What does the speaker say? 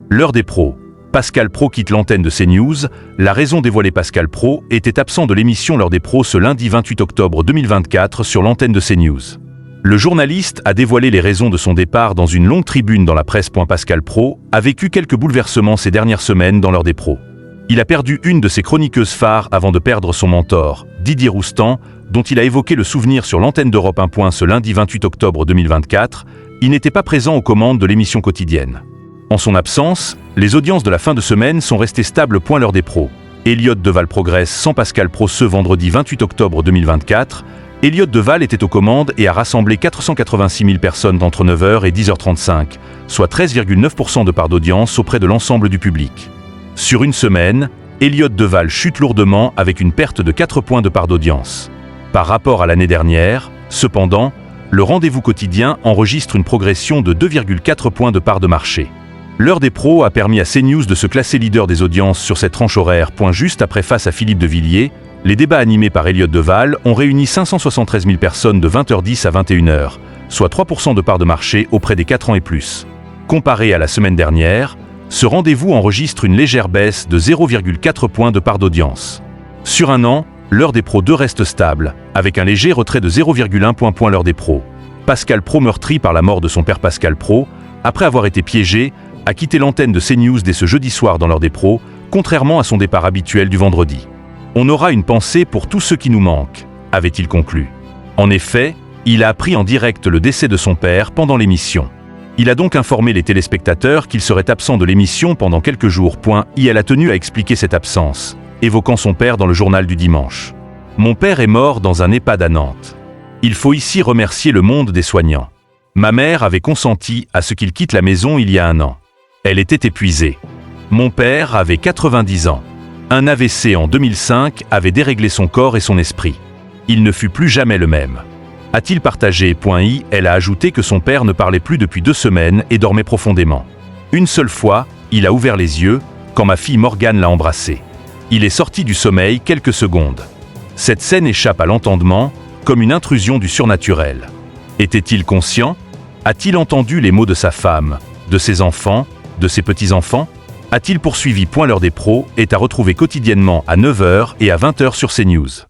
L'heure des pros. Pascal Praud quitte l'antenne de CNews. La raison dévoilée: Pascal Praud était absent de l'émission L'heure des pros ce lundi 28 octobre 2024 sur l'antenne de CNews. Le journaliste a dévoilé les raisons de son départ dans une longue tribune dans la presse. Pascal Praud a vécu quelques bouleversements ces dernières semaines dans L'heure des pros. Il a perdu une de ses chroniqueuses phares avant de perdre son mentor, Didier Roustan, dont il a évoqué le souvenir sur l'antenne d'Europe 1. Ce lundi 28 octobre 2024, il n'était pas présent aux commandes de l'émission quotidienne. En son absence, les audiences de la fin de semaine sont restées stables. L'heure des pros. Elliot Deval progresse sans Pascal Praud ce vendredi 28 octobre 2024. Elliot Deval était aux commandes et a rassemblé 486 000 personnes entre 9h et 10h35, soit 13,9% de part d'audience auprès de l'ensemble du public. Sur une semaine, Elliot Deval chute lourdement avec une perte de 4 points de part d'audience. Par rapport à l'année dernière, cependant, le rendez-vous quotidien enregistre une progression de 2,4 points de part de marché. L'heure des pros a permis à CNews de se classer leader des audiences sur cette tranche horaire. Juste après face à Philippe de Villiers, les débats animés par Elliot Deval ont réuni 573 000 personnes de 20h10 à 21h, soit 3% de part de marché auprès des 4 ans et plus. Comparé à la semaine dernière, ce rendez-vous enregistre une légère baisse de 0,4 points de part d'audience. Sur un an, l'heure des pros 2 reste stable, avec un léger retrait de 0,1 point. L'heure des pros. Pascal Praud, meurtri par la mort de son père Pascal Praud, après avoir été piégé, a quitté l'antenne de CNews dès ce jeudi soir dans L'heure des pros, contrairement à son départ habituel du vendredi. On aura une pensée pour tous ceux qui nous manquent, avait-il conclu. En effet, il a appris en direct le décès de son père pendant l'émission. Il a donc informé les téléspectateurs qu'il serait absent de l'émission pendant quelques jours. Elle a tenu à expliquer cette absence, évoquant son père dans le journal du dimanche. Mon père est mort dans un EHPAD à Nantes. Il faut ici remercier le monde des soignants. Ma mère avait consenti à ce qu'il quitte la maison il y a 1 an. Elle était épuisée. Mon père avait 90 ans. Un AVC en 2005 avait déréglé son corps et son esprit. Il ne fut plus jamais le même. A-t-il partagé? Elle a ajouté que son père ne parlait plus depuis 2 semaines et dormait profondément. Une seule fois, il a ouvert les yeux, quand ma fille Morgane l'a embrassé. Il est sorti du sommeil quelques secondes. Cette scène échappe à l'entendement, comme une intrusion du surnaturel. Était-il conscient? A-t-il entendu les mots de sa femme, de ses enfants, de ses petits-enfants? A-t-il poursuivi? L'heure des pros est à retrouver quotidiennement à 9h et à 20h sur CNews.